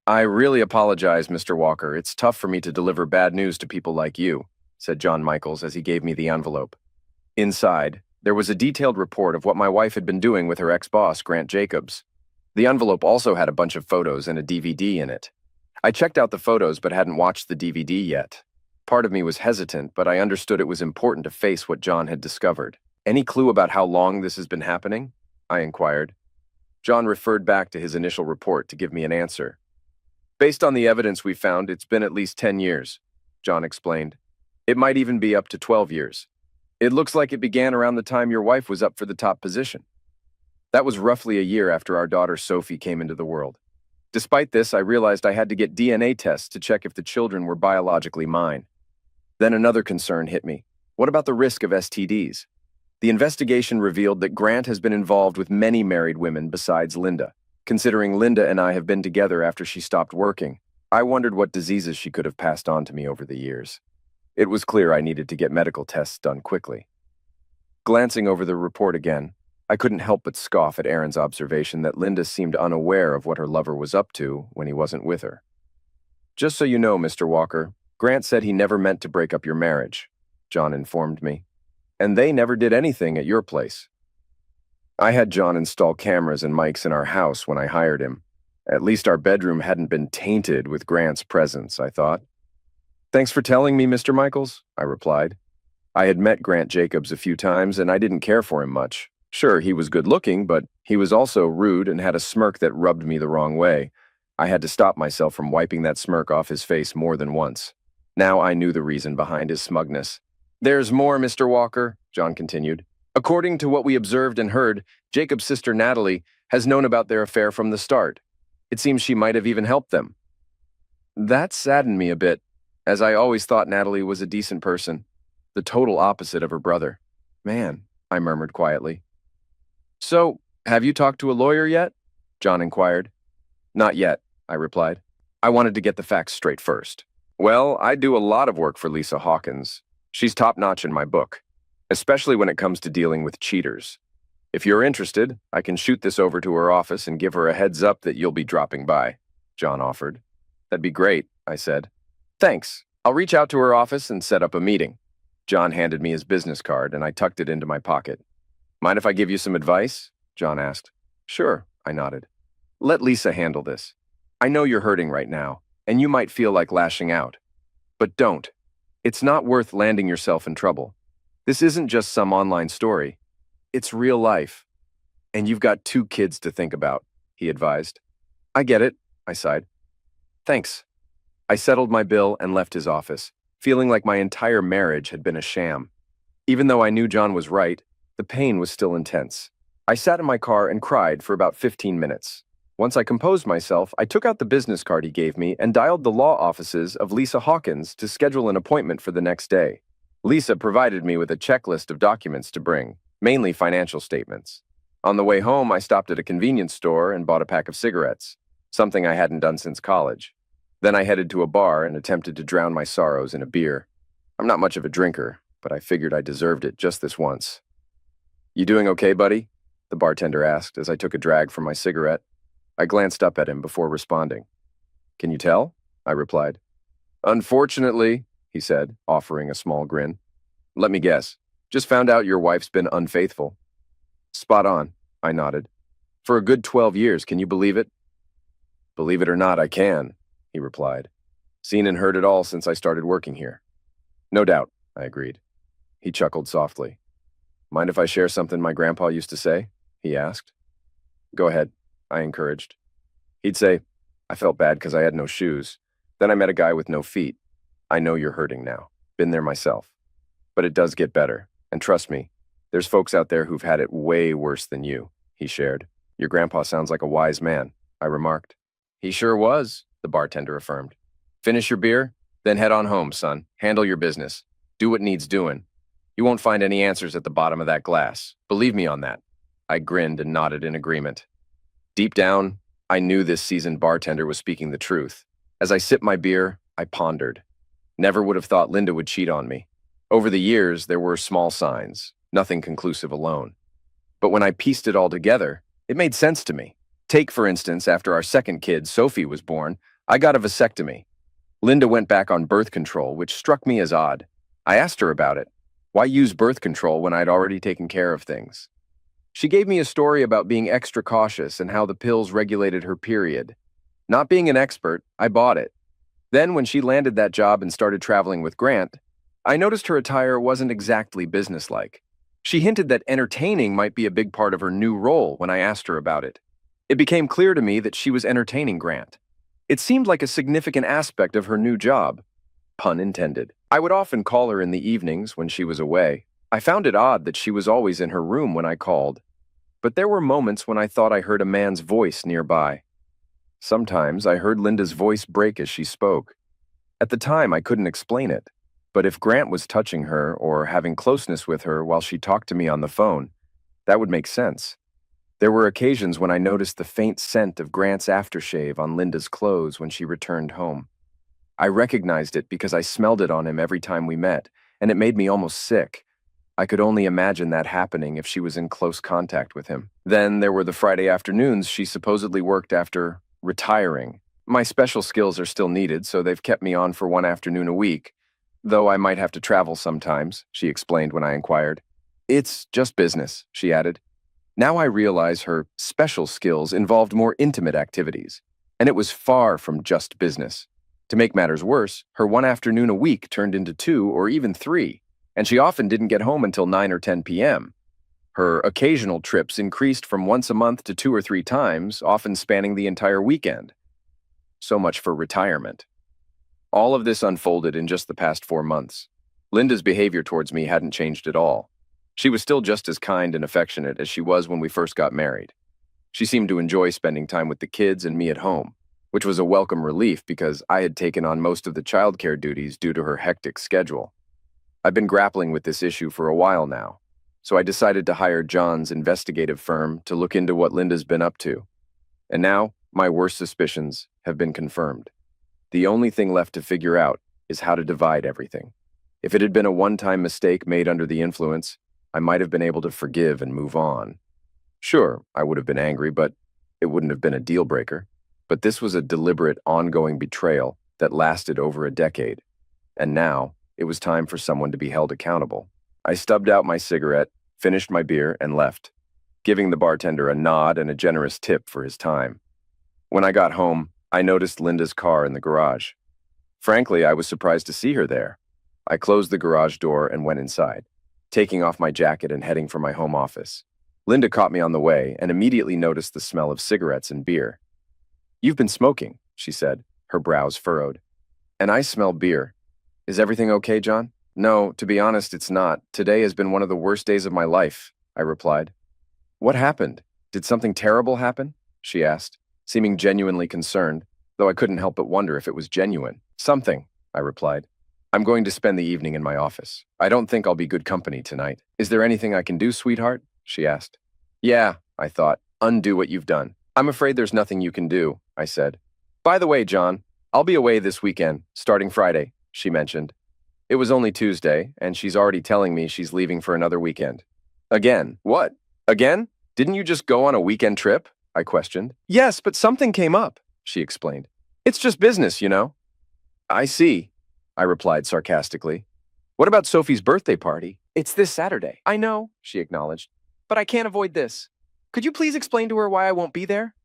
I really apologize, Mr. Walker. It's tough for me to deliver bad news to people like you, said John Michaels as he gave me the envelope. Inside, there was a detailed report of what my wife had been doing with her ex-boss, Grant Jacobs. The envelope also had a bunch of photos and a DVD in it. I checked out the photos but hadn't watched the DVD yet. Part of me was hesitant, but I understood it was important to face what John had discovered. Any clue about how long this has been happening? I inquired. John referred back to his initial report to give me an answer. Based on the evidence we found, it's been at least 10 years, John explained. It might even be up to 12 years. It looks like it began around the time your wife was up for the top position. That was roughly a year after our daughter Sophie came into the world. Despite this, I realized I had to get DNA tests to check if the children were biologically mine. Then another concern hit me. What about the risk of STDs? The investigation revealed that Grant has been involved with many married women besides Linda. Considering Linda and I have been together after she stopped working, I wondered what diseases she could have passed on to me over the years. It was clear I needed to get medical tests done quickly. Glancing over the report again, I couldn't help but scoff at Aaron's observation that Linda seemed unaware of what her lover was up to when he wasn't with her. Just so you know, Mr. Walker, Grant said he never meant to break up your marriage, John informed me. And they never did anything at your place. I had John install cameras and mics in our house when I hired him. At least our bedroom hadn't been tainted with Grant's presence, I thought. Thanks for telling me, Mr. Michaels, I replied. I had met Grant Jacobs a few times and I didn't care for him much. Sure, he was good looking, but he was also rude and had a smirk that rubbed me the wrong way. I had to stop myself from wiping that smirk off his face more than once. Now I knew the reason behind his smugness. There's more, Mr. Walker, John continued. According to what we observed and heard, Jacob's sister Natalie has known about their affair from the start. It seems she might have even helped them. That saddened me a bit, as I always thought Natalie was a decent person, the total opposite of her brother. Man, I murmured quietly. So, have you talked to a lawyer yet? John inquired. Not yet, I replied. I wanted to get the facts straight first. Well, I do a lot of work for Lisa Hawkins. She's top-notch in my book, especially when it comes to dealing with cheaters. If you're interested, I can shoot this over to her office and give her a heads up that you'll be dropping by, John offered. That'd be great, I said. Thanks. I'll reach out to her office and set up a meeting. John handed me his business card and I tucked it into my pocket. Mind if I give you some advice? John asked. Sure, I nodded. Let Lisa handle this. I know you're hurting right now, and you might feel like lashing out. But don't. It's not worth landing yourself in trouble. This isn't just some online story. It's real life. And you've got 2 kids to think about, he advised. I get it, I sighed. Thanks. I settled my bill and left his office, feeling like my entire marriage had been a sham. Even though I knew John was right, the pain was still intense. I sat in my car and cried for about 15 minutes. Once I composed myself, I took out the business card he gave me and dialed the law offices of Lisa Hawkins to schedule an appointment for the next day. Lisa provided me with a checklist of documents to bring, mainly financial statements. On the way home, I stopped at a convenience store and bought a pack of cigarettes, something I hadn't done since college. Then I headed to a bar and attempted to drown my sorrows in a beer. I'm not much of a drinker, but I figured I deserved it just this once. You doing okay, buddy? The bartender asked as I took a drag from my cigarette. I glanced up at him before responding. Can you tell? I replied. Unfortunately, he said, offering a small grin. Let me guess. Just found out your wife's been unfaithful. Spot on, I nodded. For a good 12 years, can you believe it? Believe it or not, I can, he replied. Seen and heard it all since I started working here. No doubt, I agreed. He chuckled softly. Mind if I share something my grandpa used to say? He asked. Go ahead, I encouraged. He'd say, I felt bad because I had no shoes. Then I met a guy with no feet. I know you're hurting now. Been there myself. But it does get better. And trust me, there's folks out there who've had it way worse than you, he shared. Your grandpa sounds like a wise man, I remarked. He sure was, the bartender affirmed. Finish your beer, then head on home, son. Handle your business. Do what needs doing. You won't find any answers at the bottom of that glass. Believe me on that. I grinned and nodded in agreement. Deep down, I knew this seasoned bartender was speaking the truth. As I sipped my beer, I pondered. Never would have thought Linda would cheat on me. Over the years, there were small signs, nothing conclusive alone. But when I pieced it all together, it made sense to me. Take, for instance, after our second kid, Sophie, was born, I got a vasectomy. Linda went back on birth control, which struck me as odd. I asked her about it. Why use birth control when I'd already taken care of things? She gave me a story about being extra cautious and how the pills regulated her period. Not being an expert, I bought it. Then, when she landed that job and started traveling with Grant, I noticed her attire wasn't exactly businesslike. She hinted that entertaining might be a big part of her new role when I asked her about it. It became clear to me that she was entertaining Grant. It seemed like a significant aspect of her new job. Pun intended. I would often call her in the evenings when she was away. I found it odd that she was always in her room when I called. But there were moments when I thought I heard a man's voice nearby. Sometimes I heard Linda's voice break as she spoke. At the time, I couldn't explain it. But if Grant was touching her or having closeness with her while she talked to me on the phone, that would make sense. There were occasions when I noticed the faint scent of Grant's aftershave on Linda's clothes when she returned home. I recognized it because I smelled it on him every time we met, and it made me almost sick. I could only imagine that happening if she was in close contact with him. Then there were the Friday afternoons she supposedly worked after retiring. My special skills are still needed, so they've kept me on for one afternoon a week, though I might have to travel sometimes, she explained when I inquired. It's just business, she added. Now I realize her special skills involved more intimate activities, and it was far from just business. To make matters worse, her one afternoon a week turned into 2 or even 3, and she often didn't get home until 9 or 10 p.m. Her occasional trips increased from once a month to 2 or 3 times, often spanning the entire weekend. So much for retirement. All of this unfolded in just the past 4 months. Linda's behavior towards me hadn't changed at all. She was still just as kind and affectionate as she was when we first got married. She seemed to enjoy spending time with the kids and me at home, which was a welcome relief because I had taken on most of the childcare duties due to her hectic schedule. I've been grappling with this issue for a while now, so I decided to hire John's investigative firm to look into what Linda's been up to. And now, my worst suspicions have been confirmed. The only thing left to figure out is how to divide everything. If it had been a one-time mistake made under the influence, I might have been able to forgive and move on. Sure, I would have been angry, but it wouldn't have been a deal breaker. But this was a deliberate, ongoing betrayal that lasted over a decade. And now, it was time for someone to be held accountable. I stubbed out my cigarette, finished my beer, and left, giving the bartender a nod and a generous tip for his time. When I got home, I noticed Linda's car in the garage. Frankly, I was surprised to see her there. I closed the garage door and went inside, taking off my jacket and heading for my home office. Linda caught me on the way and immediately noticed the smell of cigarettes and beer. "You've been smoking," she said, her brows furrowed. "And I smell beer. Is everything okay, John?" "No, to be honest, it's not. Today has been one of the worst days of my life," I replied. "What happened? Did something terrible happen?" she asked, seeming genuinely concerned, though I couldn't help but wonder if it was genuine. "Something," I replied. "I'm going to spend the evening in my office. I don't think I'll be good company tonight. Is there anything I can do, sweetheart?" she asked. "Yeah," I thought. "Undo what you've done." "I'm afraid there's nothing you can do," I said. "By the way, John, I'll be away this weekend, starting Friday," she mentioned. It was only Tuesday, and she's already telling me she's leaving for another weekend. "Again? What? Again? Didn't you just go on a weekend trip?" I questioned. "Yes, but something came up," she explained. "It's just business, you know." "I see," I replied sarcastically. "What about Sophie's birthday party?" "It's this Saturday." "I know," she acknowledged, "but I can't avoid this. Could you please explain to her why I won't be there?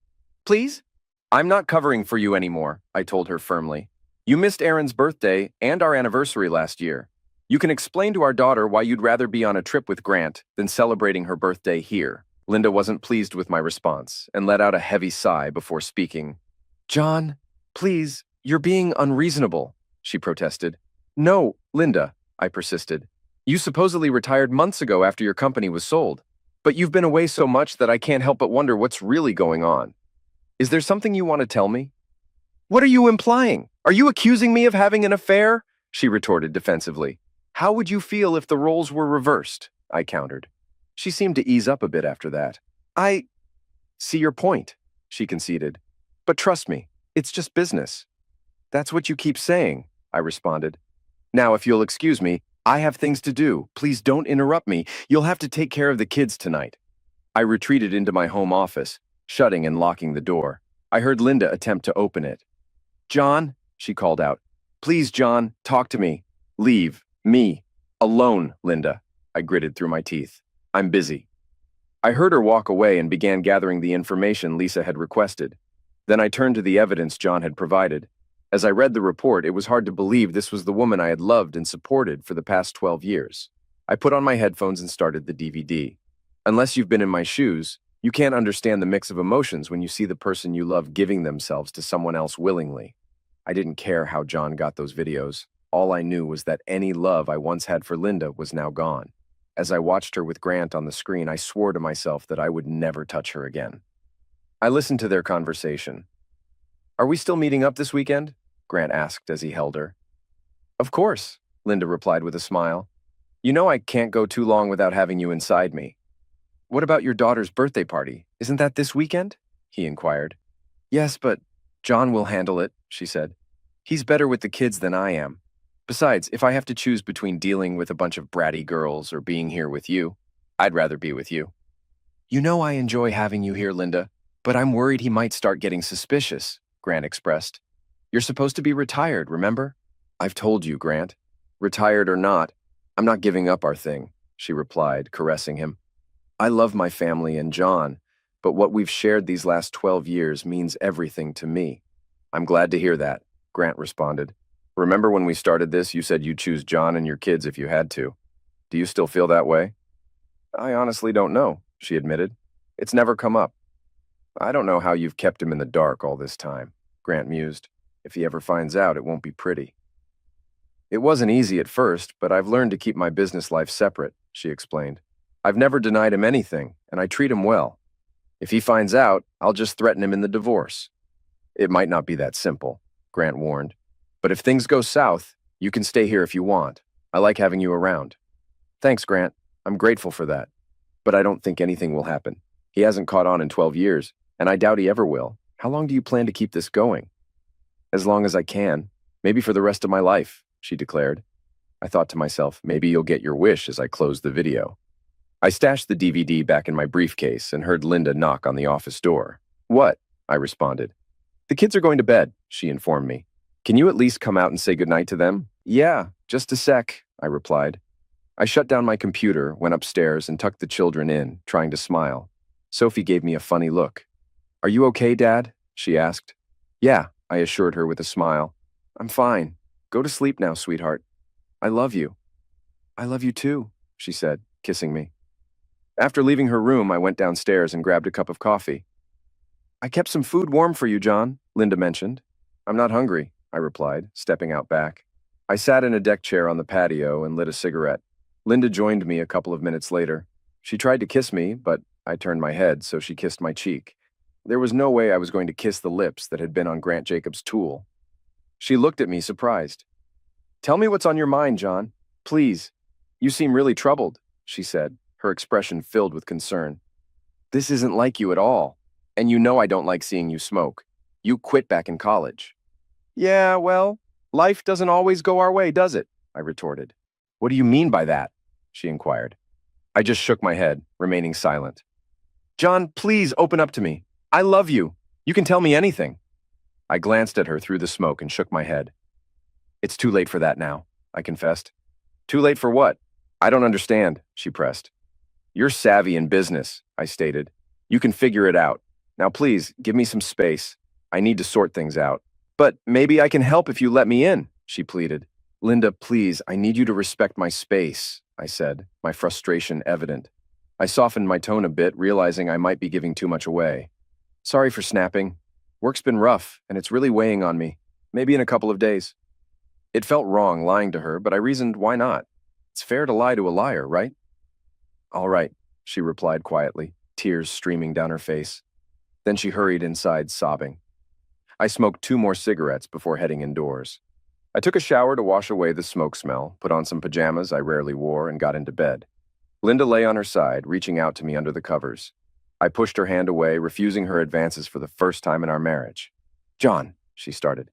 Please?" "I'm not covering for you anymore," I told her firmly. "You missed Aaron's birthday and our anniversary last year. You can explain to our daughter why you'd rather be on a trip with Grant than celebrating her birthday here." Linda wasn't pleased with my response and let out a heavy sigh before speaking. "John, please, you're being unreasonable," she protested. "No, Linda," I persisted. "You supposedly retired months ago after your company was sold, but you've been away so much that I can't help but wonder what's really going on. Is there something you want to tell me?" "What are you implying? Are you accusing me of having an affair?" she retorted defensively. "How would you feel if the roles were reversed?" I countered. She seemed to ease up a bit after that. "I see your point," she conceded. "But trust me, it's just business." "That's what you keep saying," I responded. "Now, if you'll excuse me, I have things to do. Please don't interrupt me. You'll have to take care of the kids tonight." I retreated into my home office, shutting and locking the door. I heard Linda attempt to open it. John, she called out. Please, John, talk to me. Leave. Me. Alone, Linda. I gritted through my teeth. I'm busy. I heard her walk away and began gathering the information Lisa had requested. Then I turned to the evidence John had provided. As I read the report, it was hard to believe this was the woman I had loved and supported for the past 12 years. I put on my headphones and started the DVD. Unless you've been in my shoes, you can't understand the mix of emotions when you see the person you love giving themselves to someone else willingly. I didn't care how John got those videos. All I knew was that any love I once had for Linda was now gone. As I watched her with Grant on the screen, I swore to myself that I would never touch her again. I listened to their conversation. Are we still meeting up this weekend? Grant asked as he held her. Of course, Linda replied with a smile. You know I can't go too long without having you inside me. What about your daughter's birthday party? Isn't that this weekend? He inquired. Yes, but John will handle it, she said. He's better with the kids than I am. Besides, if I have to choose between dealing with a bunch of bratty girls or being here with you, I'd rather be with you. You know I enjoy having you here, Linda, but I'm worried he might start getting suspicious, Grant expressed. You're supposed to be retired, remember? I've told you, Grant. Retired or not, I'm not giving up our thing, she replied, caressing him. I love my family and John, but what we've shared these last 12 years means everything to me. I'm glad to hear that, Grant responded. Remember when we started this, you said you'd choose John and your kids if you had to. Do you still feel that way? I honestly don't know, she admitted. It's never come up. I don't know how you've kept him in the dark all this time, Grant mused. If he ever finds out, it won't be pretty. It wasn't easy at first, but I've learned to keep my business life separate, she explained. I've never denied him anything, and I treat him well. If he finds out, I'll just threaten him in the divorce. It might not be that simple, Grant warned. But if things go south, you can stay here if you want. I like having you around. Thanks, Grant. I'm grateful for that. But I don't think anything will happen. He hasn't caught on in 12 years, and I doubt he ever will. How long do you plan to keep this going? As long as I can. Maybe for the rest of my life, she declared. I thought to myself, maybe you'll get your wish as I closed the video. I stashed the DVD back in my briefcase and heard Linda knock on the office door. What? I responded. The kids are going to bed, she informed me. Can you at least come out and say goodnight to them? Yeah, just a sec, I replied. I shut down my computer, went upstairs, and tucked the children in, trying to smile. Sophie gave me a funny look. Are you okay, Dad? She asked. Yeah, I assured her with a smile. I'm fine. Go to sleep now, sweetheart. I love you. I love you too, she said, kissing me. After leaving her room, I went downstairs and grabbed a cup of coffee. I kept some food warm for you, John, Linda mentioned. I'm not hungry, I replied, stepping out back. I sat in a deck chair on the patio and lit a cigarette. Linda joined me a couple of minutes later. She tried to kiss me, but I turned my head, so she kissed my cheek. There was no way I was going to kiss the lips that had been on Grant Jacobs' tool. She looked at me, surprised. Tell me what's on your mind, John. Please. You seem really troubled, she said, her expression filled with concern. This isn't like you at all, and you know I don't like seeing you smoke. You quit back in college. Yeah, well, life doesn't always go our way, does it? I retorted. What do you mean by that? She inquired. I just shook my head, remaining silent. John, please open up to me. I love you. You can tell me anything. I glanced at her through the smoke and shook my head. It's too late for that now, I confessed. Too late for what? I don't understand, she pressed. You're savvy in business, I stated. You can figure it out. Now please, give me some space. I need to sort things out. But maybe I can help if you let me in, she pleaded. Linda, please, I need you to respect my space, I said, my frustration evident. I softened my tone a bit, realizing I might be giving too much away. Sorry for snapping. Work's been rough, and it's really weighing on me. Maybe in a couple of days. It felt wrong lying to her, but I reasoned why not? It's fair to lie to a liar, right? All right, she replied quietly, tears streaming down her face. Then she hurried inside, sobbing. I smoked 2 more cigarettes before heading indoors. I took a shower to wash away the smoke smell, put on some pajamas I rarely wore, and got into bed. Linda lay on her side, reaching out to me under the covers. I pushed her hand away, refusing her advances for the first time in our marriage. John, she started.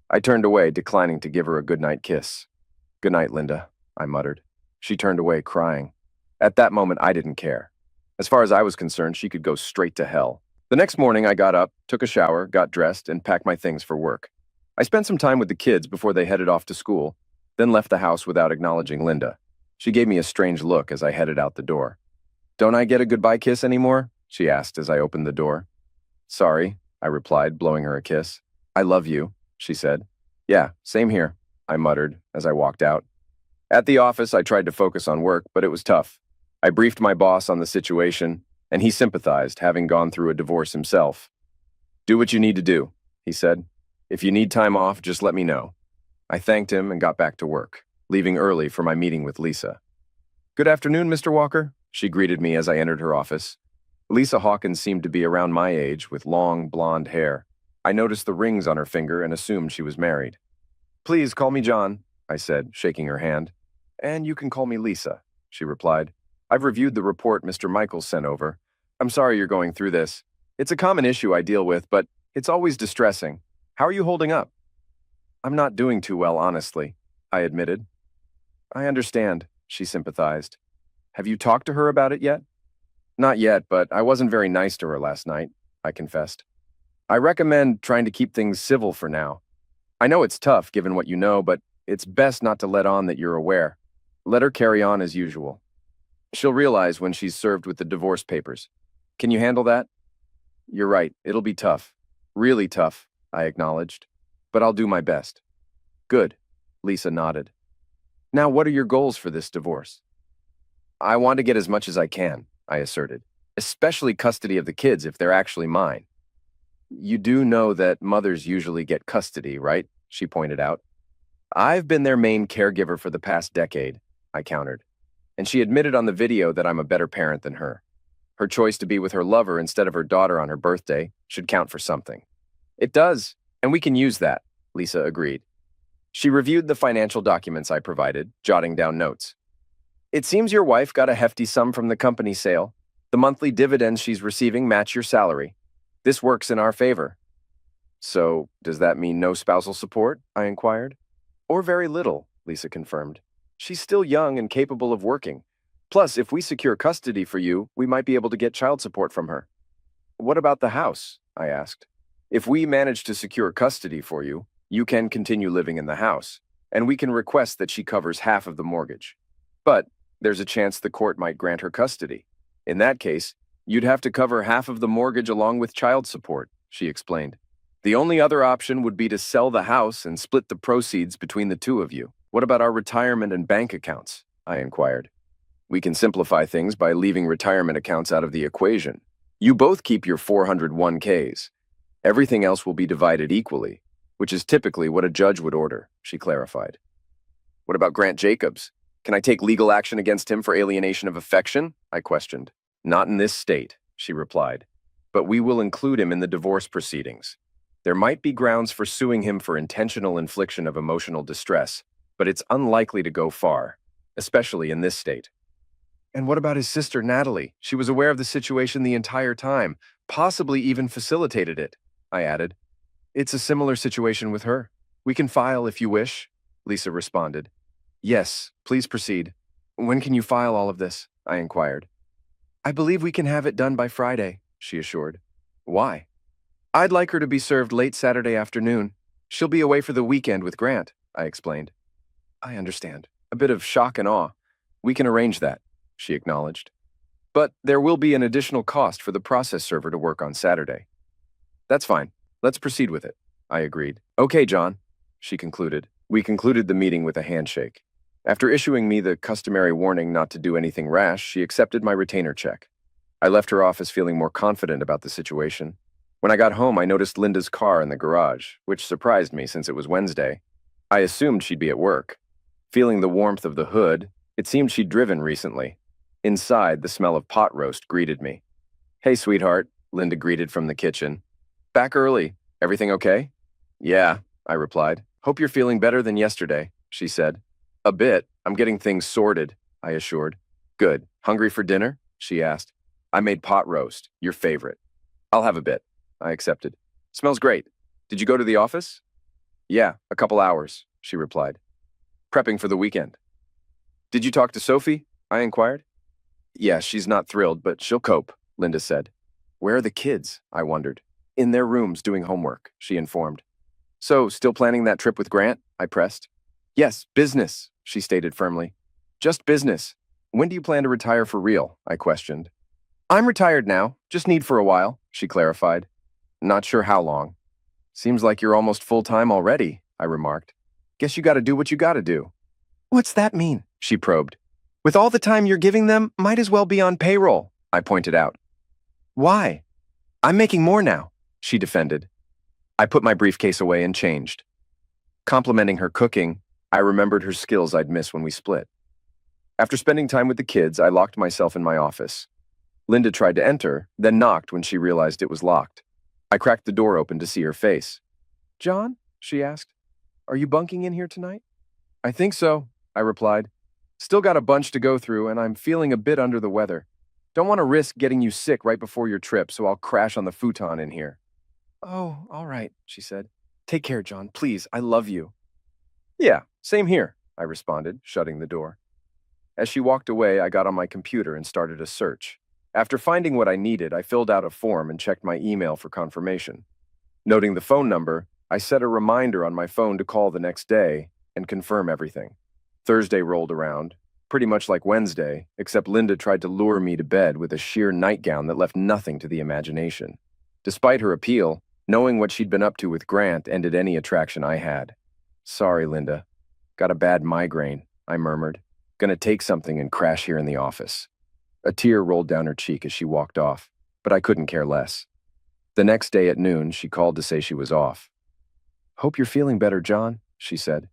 I turned away, declining to give her a goodnight kiss. Good night, Linda, I muttered. She turned away, crying. At that moment, I didn't care. As far as I was concerned, she could go straight to hell. The next morning, I got up, took a shower, got dressed, and packed my things for work. I spent some time with the kids before they headed off to school, then left the house without acknowledging Linda. She gave me a strange look as I headed out the door. "Don't I get a goodbye kiss anymore?" she asked as I opened the door. "Sorry," I replied, blowing her a kiss. "I love you," she said. "Yeah, same here," I muttered as I walked out. At the office, I tried to focus on work, but it was tough. I briefed my boss on the situation, and he sympathized, having gone through a divorce himself. "Do what you need to do," he said. "If you need time off, just let me know." I thanked him and got back to work, leaving early for my meeting with Lisa. "Good afternoon, Mr. Walker," she greeted me as I entered her office. Lisa Hawkins seemed to be around my age, with long, blonde hair. I noticed the rings on her finger and assumed she was married. "Please call me John," I said, shaking her hand. "And you can call me Lisa," she replied. "I've reviewed the report Mr. Michaels sent over. I'm sorry you're going through this. It's a common issue I deal with, but it's always distressing. How are you holding up?" "I'm not doing too well, honestly," I admitted. "I understand," she sympathized. "Have you talked to her about it yet?" "Not yet, but I wasn't very nice to her last night," I confessed. "I recommend trying to keep things civil for now. I know it's tough given what you know, but it's best not to let on that you're aware. Let her carry on as usual. She'll realize when she's served with the divorce papers. Can you handle that?" "You're right, it'll be tough. Really tough," I acknowledged. "But I'll do my best." "Good," Lisa nodded. "Now, what are your goals for this divorce?" "I want to get as much as I can," I asserted, "especially custody of the kids if they're actually mine." "You do know that mothers usually get custody, right?" she pointed out. "I've been their main caregiver for the past decade," I countered. And she admitted on the video that I'm a better parent than her. Her choice to be with her lover instead of her daughter on her birthday should count for something. "It does, and we can use that," Lisa agreed. She reviewed the financial documents I provided, jotting down notes. "It seems your wife got a hefty sum from the company sale. The monthly dividends she's receiving match your salary. This works in our favor." "So, does that mean no spousal support?" I inquired. "Or very little," Lisa confirmed. "She's still young and capable of working. Plus, if we secure custody for you, we might be able to get child support from her." "What about the house?" I asked. "If we manage to secure custody for you, you can continue living in the house, and we can request that she covers half of the mortgage. But there's a chance the court might grant her custody. In that case, you'd have to cover half of the mortgage along with child support," she explained. "The only other option would be to sell the house and split the proceeds between the two of you." "What about our retirement and bank accounts?" I inquired. "We can simplify things by leaving retirement accounts out of the equation. You both keep your 401ks. Everything else will be divided equally, which is typically what a judge would order," she clarified. "What about Grant Jacobs? Can I take legal action against him for alienation of affection?" I questioned. "Not in this state," she replied. "But we will include him in the divorce proceedings. There might be grounds for suing him for intentional infliction of emotional distress, but it's unlikely to go far, especially in this state." "And what about his sister, Natalie? She was aware of the situation the entire time, possibly even facilitated it," I added. "It's a similar situation with her. We can file if you wish," Lisa responded. "Yes, please proceed. When can you file all of this?" I inquired. "I believe we can have it done by Friday," she assured. "Why?" "I'd like her to be served late Saturday afternoon. She'll be away for the weekend with Grant," I explained. "I understand. A bit of shock and awe. We can arrange that," she acknowledged. "But there will be an additional cost for the process server to work on Saturday." "That's fine. Let's proceed with it," I agreed. "Okay, John," she concluded. We concluded the meeting with a handshake. After issuing me the customary warning not to do anything rash, she accepted my retainer check. I left her office feeling more confident about the situation. When I got home, I noticed Linda's car in the garage, which surprised me since it was Wednesday. I assumed she'd be at work. Feeling the warmth of the hood, it seemed she'd driven recently. Inside, the smell of pot roast greeted me. "Hey, sweetheart," Linda greeted from the kitchen. "Back early. Everything okay?" "Yeah," I replied. "Hope you're feeling better than yesterday," she said. "A bit. I'm getting things sorted," I assured. "Good. Hungry for dinner?" she asked. "I made pot roast, your favorite." "I'll have a bit," I accepted. "Smells great. Did you go to the office?" "Yeah, a couple hours," she replied. "Prepping for the weekend." "Did you talk to Sophie?" I inquired. "Yeah, she's not thrilled, but she'll cope," Linda said. "Where are the kids?" I wondered. "In their rooms doing homework," she informed. So, still planning that trip with Grant? I pressed. Yes, business, she stated firmly. Just business. When do you plan to retire for real? I questioned. I'm retired now, just need for a while, she clarified. Not sure how long. Seems like you're almost full-time already, I remarked. Guess you gotta do what you gotta do. What's that mean? She probed. With all the time you're giving them, might as well be on payroll, I pointed out. Why? I'm making more now, she defended. I put my briefcase away and changed. Complimenting her cooking, I remembered her skills I'd miss when we split. After spending time with the kids, I locked myself in my office. Linda tried to enter, then knocked when she realized it was locked. I cracked the door open to see her face. John? She asked. Are you bunking in here tonight? I think so, I replied. Still got a bunch to go through, and I'm feeling a bit under the weather. Don't want to risk getting you sick right before your trip, so I'll crash on the futon in here. Oh, all right, she said. Take care, John, please, I love you. Yeah, same here, I responded, shutting the door. As she walked away, I got on my computer and started a search. After finding what I needed, I filled out a form and checked my email for confirmation. Noting the phone number, I set a reminder on my phone to call the next day and confirm everything. Thursday rolled around, pretty much like Wednesday, except Linda tried to lure me to bed with a sheer nightgown that left nothing to the imagination. Despite her appeal, knowing what she'd been up to with Grant ended any attraction I had. Sorry, Linda. Got a bad migraine, I murmured. Gonna take something and crash here in the office. A tear rolled down her cheek as she walked off, but I couldn't care less. The next day at noon, she called to say she was off. Hope you're feeling better, John, she said.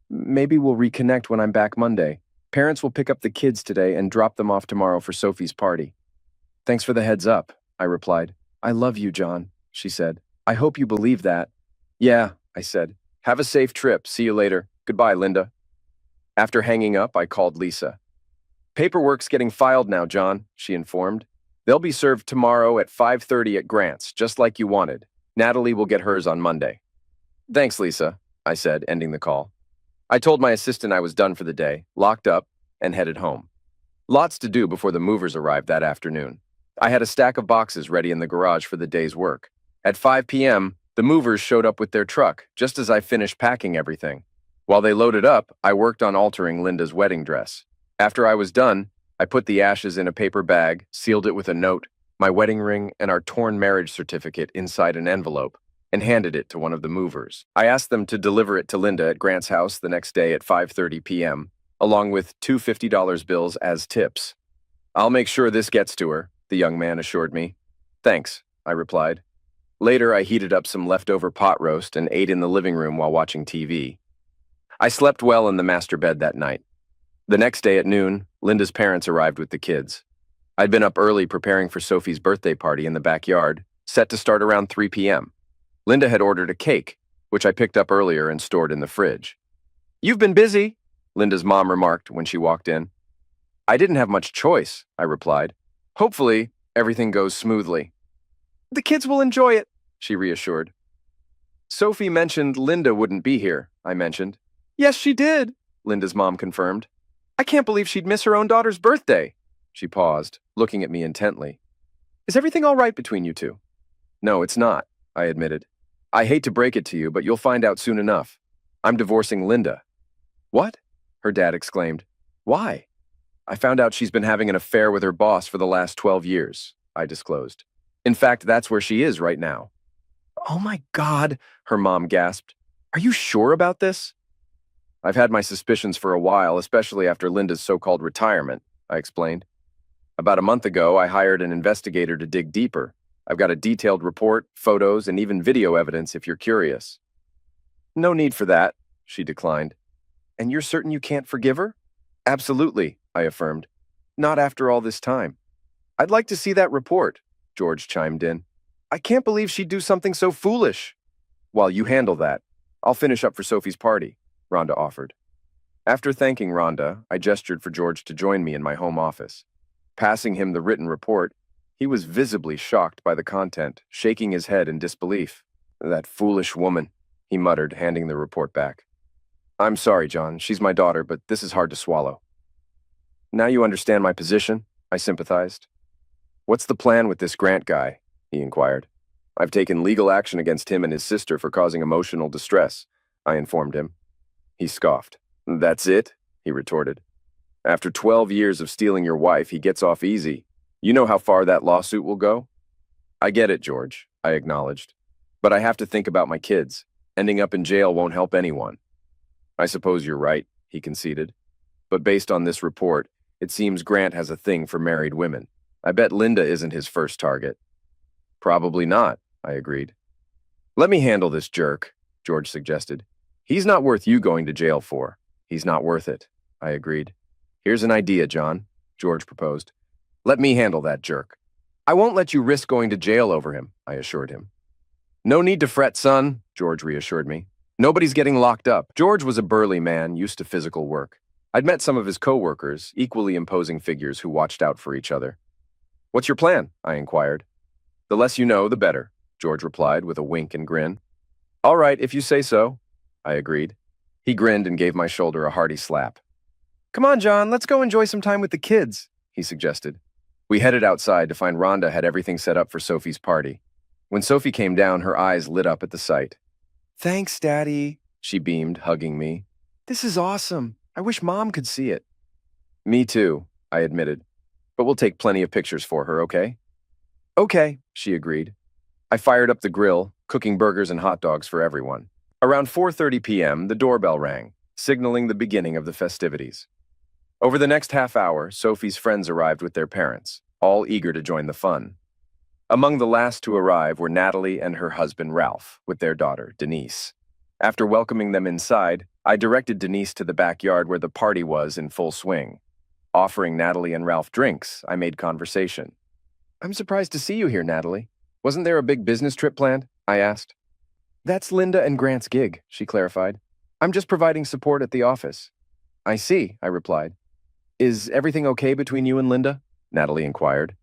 Maybe we'll reconnect when I'm back Monday. Parents will pick up the kids today and drop them off tomorrow for Sophie's party. Thanks for the heads up, I replied. I love you, John, she said. I hope you believe that. Yeah, I said. Have a safe trip. See you later. Goodbye, Linda. After hanging up, I called Lisa. Paperwork's getting filed now, John, she informed. They'll be served tomorrow at 5:30 at Grant's, just like you wanted. Natalie will get hers on Monday. Thanks, Lisa, I said, ending the call. I told my assistant I was done for the day, locked up, and headed home. Lots to do before the movers arrived that afternoon. I had a stack of boxes ready in the garage for the day's work. At 5 p.m., the movers showed up with their truck, just as I finished packing everything. While they loaded up, I worked on altering Linda's wedding dress. After I was done, I put the ashes in a paper bag, sealed it with a note, my wedding ring, and our torn marriage certificate inside an envelope, and handed it to one of the movers. I asked them to deliver it to Linda at Grant's house the next day at 5:30 p.m., along with two $50 bills as tips. I'll make sure this gets to her, the young man assured me. Thanks, I replied. Later, I heated up some leftover pot roast and ate in the living room while watching TV. I slept well in the master bed that night. The next day at noon, Linda's parents arrived with the kids. I'd been up early preparing for Sophie's birthday party in the backyard, set to start around 3 p.m. Linda had ordered a cake, which I picked up earlier and stored in the fridge. You've been busy, Linda's mom remarked when she walked in. I didn't have much choice, I replied. Hopefully, everything goes smoothly. The kids will enjoy it, she reassured. Sophie mentioned Linda wouldn't be here, I mentioned. Yes, she did, Linda's mom confirmed. I can't believe she'd miss her own daughter's birthday. She paused, looking at me intently. Is everything all right between you two? No, it's not, I admitted. I hate to break it to you, but you'll find out soon enough. I'm divorcing Linda. What? Her dad exclaimed. Why? I found out she's been having an affair with her boss for the last 12 years, I disclosed. In fact, that's where she is right now. Oh my God, her mom gasped. Are you sure about this? I've had my suspicions for a while, especially after Linda's so-called retirement, I explained. About a month ago, I hired an investigator to dig deeper. I've got a detailed report, photos, and even video evidence if you're curious. No need for that, she declined. And you're certain you can't forgive her? Absolutely, I affirmed. Not after all this time. I'd like to see that report, George chimed in. I can't believe she'd do something so foolish. While you handle that, I'll finish up for Sophie's party, Rhonda offered. After thanking Rhonda, I gestured for George to join me in my home office. Passing him the written report, he was visibly shocked by the content, shaking his head in disbelief. That foolish woman, he muttered, handing the report back. I'm sorry, John. She's my daughter, but this is hard to swallow. Now you understand my position, I sympathized. What's the plan with this Grant guy? He inquired. I've taken legal action against him and his sister for causing emotional distress, I informed him. He scoffed. That's it? He retorted. After 12 years of stealing your wife, he gets off easy. You know how far that lawsuit will go? I get it, George, I acknowledged. But I have to think about my kids. Ending up in jail won't help anyone. I suppose you're right, he conceded. But based on this report, it seems Grant has a thing for married women. I bet Linda isn't his first target. Probably not, I agreed. Let me handle this jerk, George suggested. He's not worth you going to jail for. He's not worth it, I agreed. Here's an idea, John, George proposed. Let me handle that jerk. I won't let you risk going to jail over him, I assured him. No need to fret, son, George reassured me. Nobody's getting locked up. George was a burly man used to physical work. I'd met some of his co-workers, equally imposing figures who watched out for each other. What's your plan? I inquired. The less you know, the better, George replied with a wink and grin. All right, if you say so, I agreed. He grinned and gave my shoulder a hearty slap. Come on, John, let's go enjoy some time with the kids, he suggested. We headed outside to find Rhonda had everything set up for Sophie's party. When Sophie came down, her eyes lit up at the sight. Thanks, Daddy, she beamed, hugging me. This is awesome. I wish Mom could see it. Me too, I admitted. But we'll take plenty of pictures for her, okay? Okay, she agreed. I fired up the grill, cooking burgers and hot dogs for everyone. Around 4:30 p.m., the doorbell rang, signaling the beginning of the festivities. Over the next half hour, Sophie's friends arrived with their parents, all eager to join the fun. Among the last to arrive were Natalie and her husband Ralph, with their daughter, Denise. After welcoming them inside, I directed Denise to the backyard where the party was in full swing. Offering Natalie and Ralph drinks, I made conversation. I'm surprised to see you here, Natalie. Wasn't there a big business trip planned? I asked. That's Linda and Grant's gig, she clarified. I'm just providing support at the office. I see, I replied. Is everything okay between you and Linda? Natalie inquired.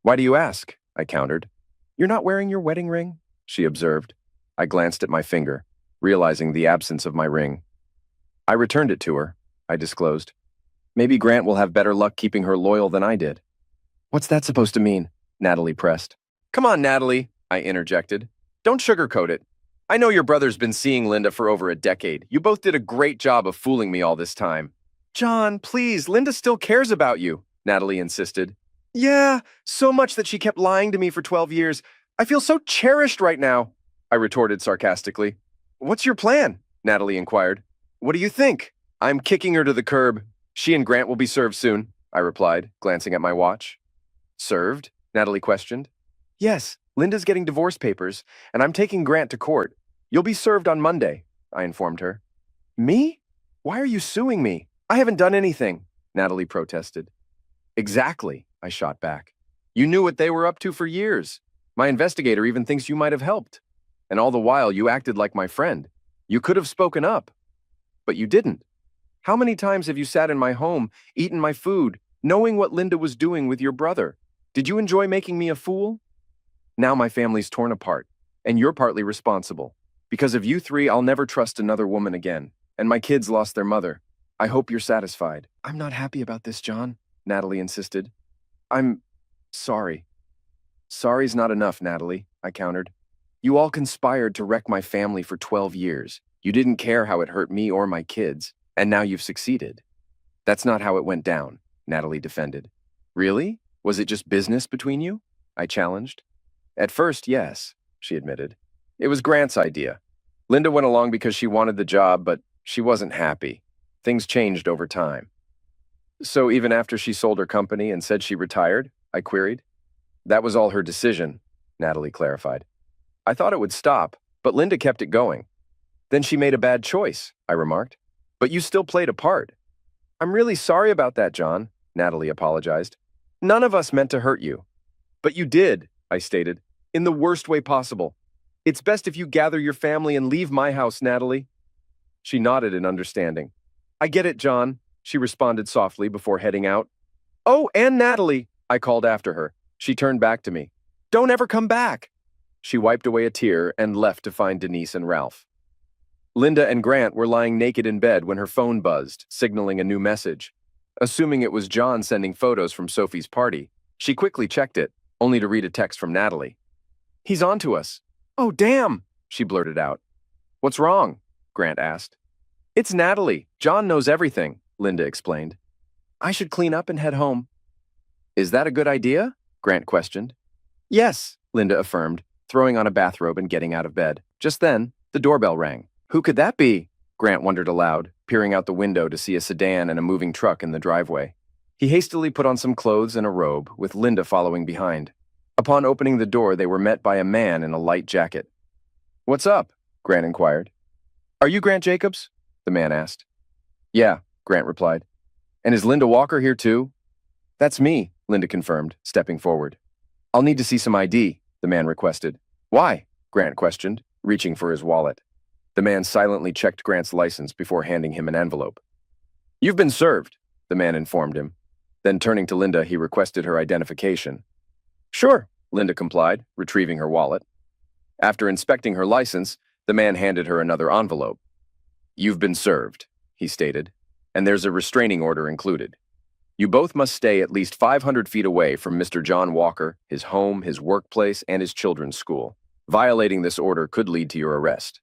Why do you ask? I countered. You're not wearing your wedding ring? She observed. I glanced at my finger, realizing the absence of my ring. I returned it to her, I disclosed. Maybe Grant will have better luck keeping her loyal than I did. What's that supposed to mean? Natalie pressed. Come on, Natalie, I interjected. Don't sugarcoat it. I know your brother's been seeing Linda for over a decade. You both did a great job of fooling me all this time. John, please, Linda still cares about you, Natalie insisted. Yeah, so much that she kept lying to me for 12 years. I feel so cherished right now, I retorted sarcastically. What's your plan? Natalie inquired. What do you think? I'm kicking her to the curb. She and Grant will be served soon, I replied, glancing at my watch. Served? Natalie questioned. Yes, Linda's getting divorce papers, and I'm taking Grant to court. You'll be served on Monday, I informed her. Me? Why are you suing me? I haven't done anything, Natalie protested. Exactly, I shot back. You knew what they were up to for years. My investigator even thinks you might have helped. And all the while, you acted like my friend. You could have spoken up. But you didn't. How many times have you sat in my home, eaten my food, knowing what Linda was doing with your brother? Did you enjoy making me a fool? Now my family's torn apart, and you're partly responsible. Because of you three, I'll never trust another woman again, and my kids lost their mother. I hope you're satisfied. I'm not happy about this, John, Natalie insisted. I'm sorry. Sorry's not enough, Natalie, I countered. You all conspired to wreck my family for 12 years. You didn't care how it hurt me or my kids, and now you've succeeded. That's not how it went down, Natalie defended. Really? Was it just business between you? I challenged. At first, yes, she admitted. It was Grant's idea. Linda went along because she wanted the job, but she wasn't happy. Things changed over time. So even after she sold her company and said she retired? I queried. That was all her decision, Natalie clarified. I thought it would stop, but Linda kept it going. Then she made a bad choice, I remarked. But you still played a part. I'm really sorry about that, John, Natalie apologized. None of us meant to hurt you. But you did, I stated, in the worst way possible. It's best if you gather your family and leave my house, Natalie. She nodded in understanding. I get it, John, she responded softly before heading out. Oh, and Natalie, I called after her. She turned back to me. Don't ever come back. She wiped away a tear and left to find Denise and Ralph. Linda and Grant were lying naked in bed when her phone buzzed, signaling a new message. Assuming it was John sending photos from Sophie's party, she quickly checked it, only to read a text from Natalie. He's on to us. Oh, damn, she blurted out. What's wrong? Grant asked. It's Natalie. John knows everything, Linda explained. I should clean up and head home. Is that a good idea? Grant questioned. Yes, Linda affirmed, throwing on a bathrobe and getting out of bed. Just then, the doorbell rang. Who could that be? Grant wondered aloud, peering out the window to see a sedan and a moving truck in the driveway. He hastily put on some clothes and a robe, with Linda following behind. Upon opening the door, they were met by a man in a light jacket. What's up? Grant inquired. Are you Grant Jacobs? The man asked. Yeah, Grant replied. And is Linda Walker here too? That's me, Linda confirmed, stepping forward. I'll need to see some ID, the man requested. Why? Grant questioned, reaching for his wallet. The man silently checked Grant's license before handing him an envelope. You've been served, the man informed him. Then turning to Linda, he requested her identification. Sure, Linda complied, retrieving her wallet. After inspecting her license, the man handed her another envelope. You've been served, he stated, and there's a restraining order included. You both must stay at least 500 feet away from Mr. John Walker, his home, his workplace, and his children's school. Violating this order could lead to your arrest.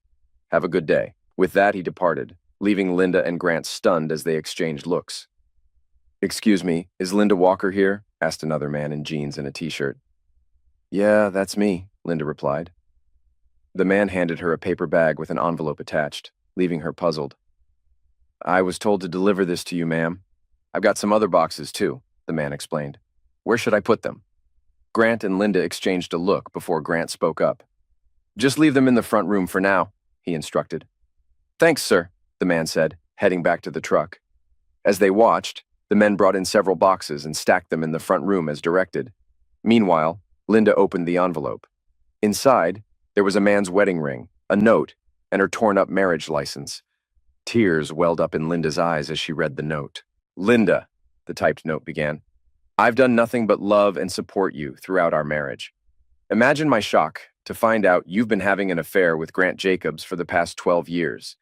Have a good day. With that, he departed, leaving Linda and Grant stunned as they exchanged looks. Excuse me, is Linda Walker here? Asked another man in jeans and a t-shirt. Yeah, that's me, Linda replied. The man handed her a paper bag with an envelope attached, leaving her puzzled. I was told to deliver this to you, ma'am. I've got some other boxes, too, the man explained. Where should I put them? Grant and Linda exchanged a look before Grant spoke up. Just leave them in the front room for now, he instructed. Thanks, sir, the man said, heading back to the truck. As they watched, the men brought in several boxes and stacked them in the front room as directed. Meanwhile, Linda opened the envelope. Inside, there was a man's wedding ring, a note, and her torn-up marriage license. Tears welled up in Linda's eyes as she read the note. Linda, the typed note began, I've done nothing but love and support you throughout our marriage. Imagine my shock to find out you've been having an affair with Grant Jacobs for the past 12 years.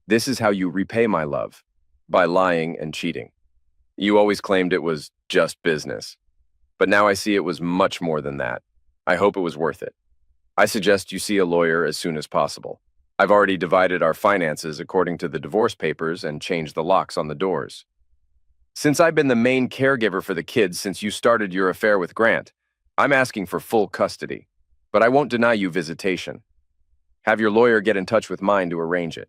This is how you repay my love, by lying and cheating. You always claimed it was just business, but now I see it was much more than that. I hope it was worth it. I suggest you see a lawyer as soon as possible. I've already divided our finances according to the divorce papers and changed the locks on the doors. Since I've been the main caregiver for the kids since you started your affair with Grant, I'm asking for full custody, but I won't deny you visitation. Have your lawyer get in touch with mine to arrange it.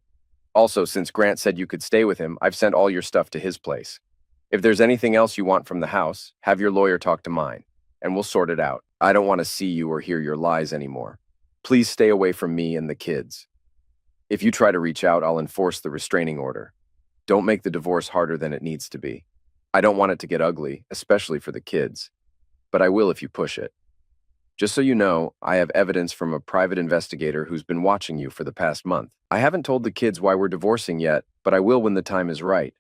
Also, since Grant said you could stay with him, I've sent all your stuff to his place. If there's anything else you want from the house, have your lawyer talk to mine, and we'll sort it out. I don't want to see you or hear your lies anymore. Please stay away from me and the kids. If you try to reach out, I'll enforce the restraining order. Don't make the divorce harder than it needs to be. I don't want it to get ugly, especially for the kids, but I will if you push it. Just so you know, I have evidence from a private investigator who's been watching you for the past month. I haven't told the kids why we're divorcing yet, but I will when the time is right.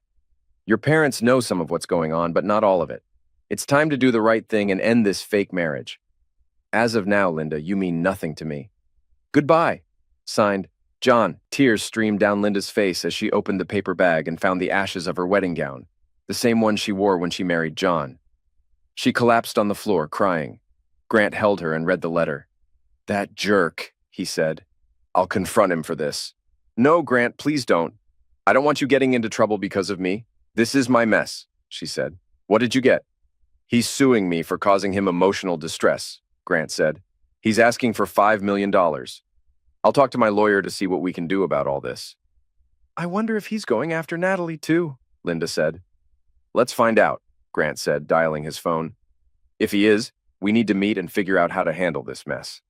Your parents know some of what's going on, but not all of it. It's time to do the right thing and end this fake marriage. As of now, Linda, you mean nothing to me. Goodbye. Signed, John. Tears streamed down Linda's face as she opened the paper bag and found the ashes of her wedding gown, the same one she wore when she married John. She collapsed on the floor, crying. Grant held her and read the letter. That jerk, he said. I'll confront him for this. No, Grant, please don't. I don't want you getting into trouble because of me. This is my mess, she said. What did you get? He's suing me for causing him emotional distress, Grant said. He's asking for $5 million. I'll talk to my lawyer to see what we can do about all this. I wonder if he's going after Natalie too, Linda said. Let's find out, Grant said, dialing his phone. If he is, we need to meet and figure out how to handle this mess.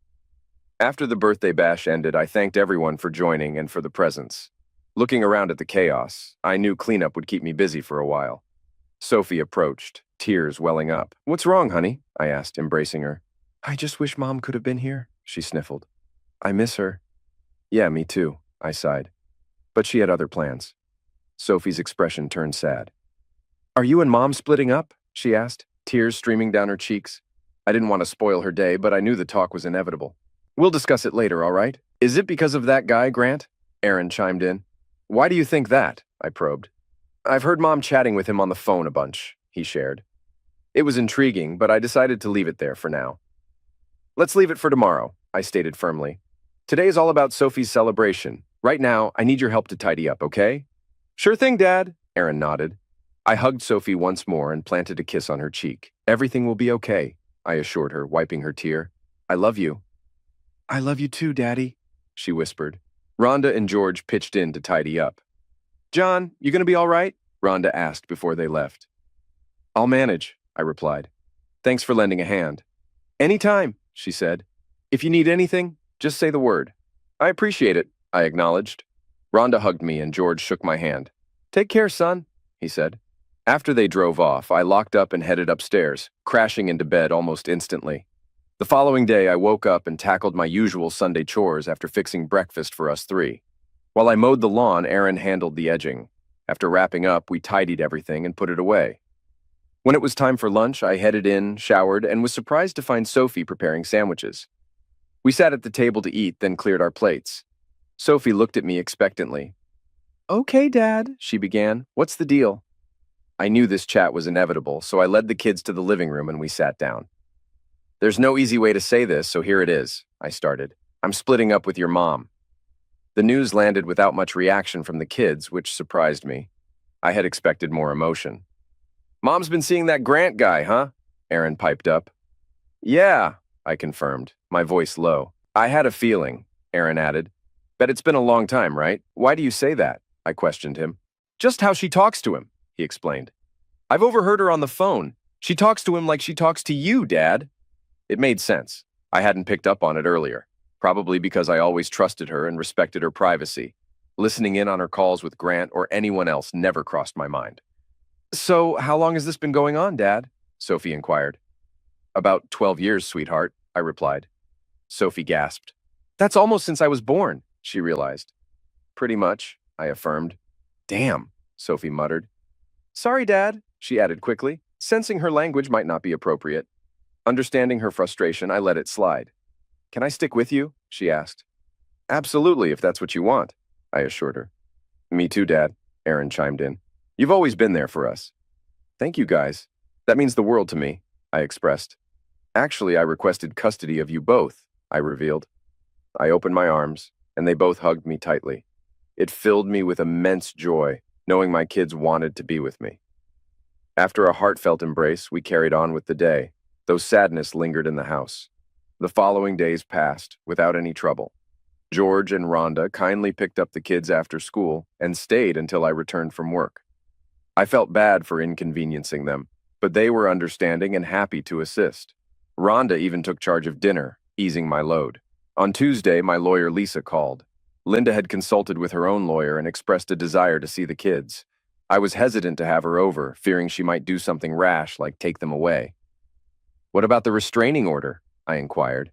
After the birthday bash ended, I thanked everyone for joining and for the presents. Looking around at the chaos, I knew cleanup would keep me busy for a while. Sophie approached, tears welling up. What's wrong, honey? I asked, embracing her. I just wish Mom could have been here, she sniffled. I miss her. Yeah, me too, I sighed. But she had other plans. Sophie's expression turned sad. Are you and Mom splitting up? She asked, tears streaming down her cheeks. I didn't want to spoil her day, but I knew the talk was inevitable. We'll discuss it later, all right? Is it because of that guy, Grant? Aaron chimed in. Why do you think that? I probed. I've heard Mom chatting with him on the phone a bunch, he shared. It was intriguing, but I decided to leave it there for now. Let's leave it for tomorrow, I stated firmly. Today is all about Sophie's celebration. Right now, I need your help to tidy up, okay? Sure thing, Dad, Aaron nodded. I hugged Sophie once more and planted a kiss on her cheek. Everything will be okay, I assured her, wiping her tear. I love you. I love you too, Daddy, she whispered. Rhonda and George pitched in to tidy up. John, you gonna be all right? Rhonda asked before they left. I'll manage, I replied. Thanks for lending a hand. Anytime, she said. If you need anything, just say the word. I appreciate it, I acknowledged. Rhonda hugged me and George shook my hand. Take care, son, he said. After they drove off, I locked up and headed upstairs, crashing into bed almost instantly. The following day, I woke up and tackled my usual Sunday chores after fixing breakfast for us three. While I mowed the lawn, Aaron handled the edging. After wrapping up, we tidied everything and put it away. When it was time for lunch, I headed in, showered, and was surprised to find Sophie preparing sandwiches. We sat at the table to eat, then cleared our plates. Sophie looked at me expectantly. Okay, Dad, she began. What's the deal? I knew this chat was inevitable, so I led the kids to the living room and we sat down. There's no easy way to say this, so here it is, I started. I'm splitting up with your mom. The news landed without much reaction from the kids, which surprised me. I had expected more emotion. Mom's been seeing that Grant guy, huh? Aaron piped up. Yeah, I confirmed, my voice low. I had a feeling, Aaron added. Bet it's been a long time, right? Why do you say that? I questioned him. Just how she talks to him, he explained. I've overheard her on the phone. She talks to him like she talks to you, Dad. It made sense. I hadn't picked up on it earlier, probably because I always trusted her and respected her privacy. Listening in on her calls with Grant or anyone else never crossed my mind. So, how long has this been going on, Dad? Sophie inquired. About 12 years, sweetheart, I replied. Sophie gasped. That's almost since I was born, she realized. Pretty much, I affirmed. Damn, Sophie muttered. Sorry, Dad, she added quickly, sensing her language might not be appropriate. Understanding her frustration, I let it slide. Can I stick with you? She asked. Absolutely, if that's what you want, I assured her. Me too, Dad, Aaron chimed in. You've always been there for us. Thank you, guys. That means the world to me, I expressed. Actually, I requested custody of you both, I revealed. I opened my arms, and they both hugged me tightly. It filled me with immense joy, knowing my kids wanted to be with me. After a heartfelt embrace, we carried on with the day, though sadness lingered in the house. The following days passed without any trouble. George and Rhonda kindly picked up the kids after school and stayed until I returned from work. I felt bad for inconveniencing them, but they were understanding and happy to assist. Rhonda even took charge of dinner, easing my load. On Tuesday, my lawyer Lisa called. Linda had consulted with her own lawyer and expressed a desire to see the kids. I was hesitant to have her over, fearing she might do something rash like take them away. What about the restraining order? I inquired.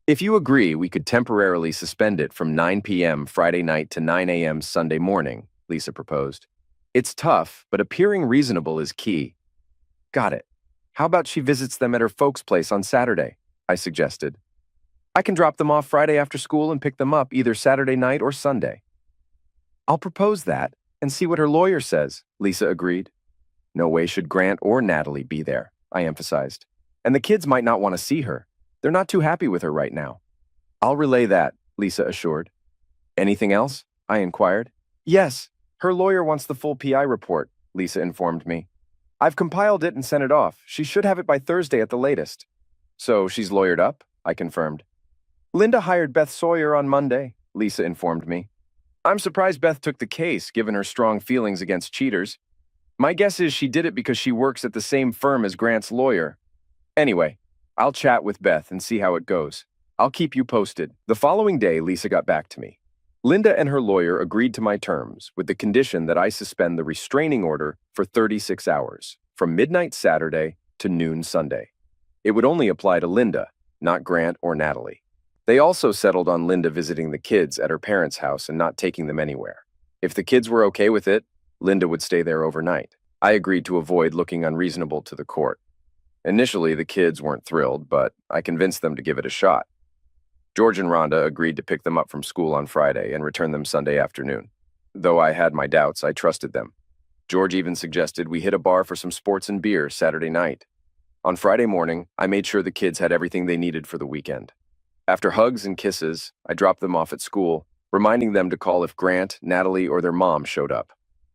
If you agree, we could temporarily suspend it from 9 p.m. Friday night to 9 a.m. Sunday morning, Lisa proposed. It's tough, but appearing reasonable is key. Got it. How about she visits them at her folks' place on Saturday? I suggested. I can drop them off Friday after school and pick them up either Saturday night or Sunday. I'll propose that and see what her lawyer says, Lisa agreed. No way should Grant or Natalie be there, I emphasized. And the kids might not want to see her. They're not too happy with her right now. I'll relay that, Lisa assured. Anything else? I inquired. Yes, her lawyer wants the full PI report, Lisa informed me. I've compiled it and sent it off. She should have it by Thursday at the latest. So she's lawyered up? I confirmed. Linda hired Beth Sawyer on Monday, Lisa informed me. I'm surprised Beth took the case, given her strong feelings against cheaters. My guess is she did it because she works at the same firm as Grant's lawyer. Anyway, I'll chat with Beth and see how it goes. I'll keep you posted. The following day, Lisa got back to me. Linda and her lawyer agreed to my terms with the condition that I suspend the restraining order for 36 hours, from midnight Saturday to noon Sunday. It would only apply to Linda, not Grant or Natalie. They also settled on Linda visiting the kids at her parents' house and not taking them anywhere. If the kids were okay with it, Linda would stay there overnight. I agreed to avoid looking unreasonable to the court. Initially, the kids weren't thrilled, but I convinced them to give it a shot. George and Rhonda agreed to pick them up from school on Friday and return them Sunday afternoon. Though I had my doubts, I trusted them. George even suggested we hit a bar for some sports and beer Saturday night. On Friday morning, I made sure the kids had everything they needed for the weekend. After hugs and kisses, I dropped them off at school, reminding them to call if Grant, Natalie, or their mom showed up.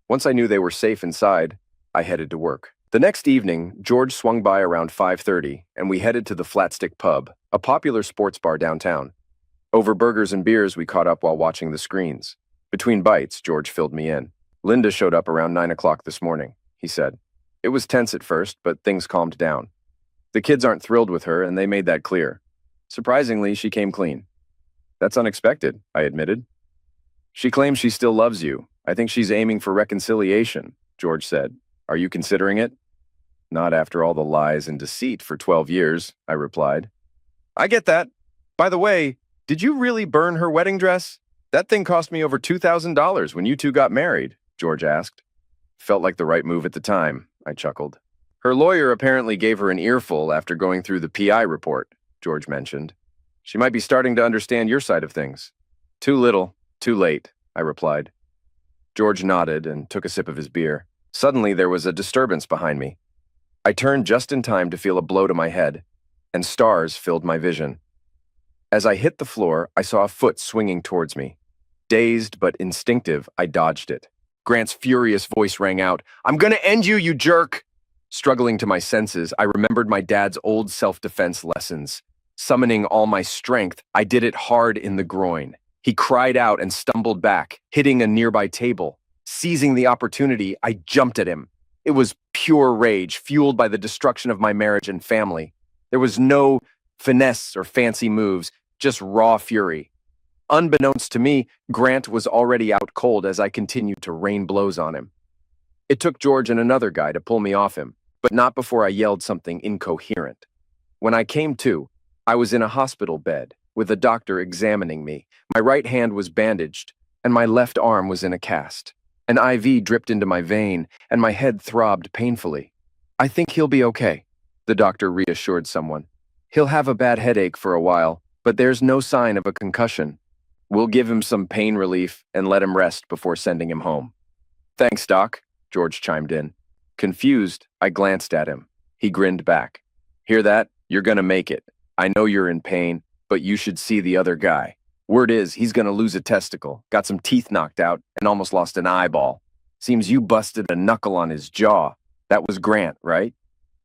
Once I knew they were safe inside, I headed to work. The next evening, George swung by around 5:30, and we headed to the Flatstick Pub, a popular sports bar downtown. Over burgers and beers, we caught up while watching the screens. Between bites, George filled me in. Linda showed up around 9 o'clock this morning, he said. It was tense at first, but things calmed down. The kids aren't thrilled with her, and they made that clear. Surprisingly, she came clean. That's unexpected, I admitted. She claims she still loves you. I think she's aiming for reconciliation, George said. Are you considering it? Not after all the lies and deceit for 12 years, I replied. I get that. By the way, did you really burn her wedding dress? That thing cost me over $2,000 when you two got married, George asked. Felt like the right move at the time, I chuckled. Her lawyer apparently gave her an earful after going through the PI report, George mentioned. She might be starting to understand your side of things. Too little, too late, I replied. George nodded and took a sip of his beer. Suddenly, there was a disturbance behind me. I turned just in time to feel a blow to my head, and stars filled my vision. As I hit the floor, I saw a foot swinging towards me. Dazed but instinctive, I dodged it. Grant's furious voice rang out, "I'm gonna end you, you jerk!" Struggling to my senses, I remembered my dad's old self-defense lessons. Summoning all my strength, I did it hard in the groin. He cried out and stumbled back, hitting a nearby table. Seizing the opportunity, I jumped at him. It was pure rage, fueled by the destruction of my marriage and family. There was no finesse or fancy moves, just raw fury. Unbeknownst to me, Grant was already out cold as I continued to rain blows on him. It took George and another guy to pull me off him, but not before I yelled something incoherent. When I came to, I was in a hospital bed, with a doctor examining me. My right hand was bandaged, and my left arm was in a cast. An IV dripped into my vein, and my head throbbed painfully. I think he'll be okay, the doctor reassured someone. He'll have a bad headache for a while, but there's no sign of a concussion. We'll give him some pain relief and let him rest before sending him home. Thanks, Doc, George chimed in. Confused, I glanced at him. He grinned back. Hear that? You're gonna make it. I know you're in pain, but you should see the other guy. Word is, he's gonna lose a testicle, got some teeth knocked out, and almost lost an eyeball. Seems you busted a knuckle on his jaw. That was Grant, right?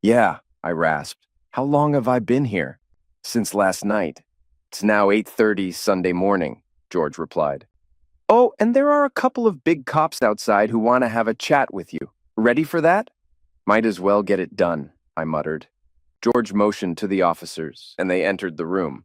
Yeah, I rasped. How long have I been here? Since last night. It's now 8:30 Sunday morning, George replied. Oh, and there are a couple of big cops outside who want to have a chat with you. Ready for that? Might as well get it done, I muttered. George motioned to the officers, and they entered the room.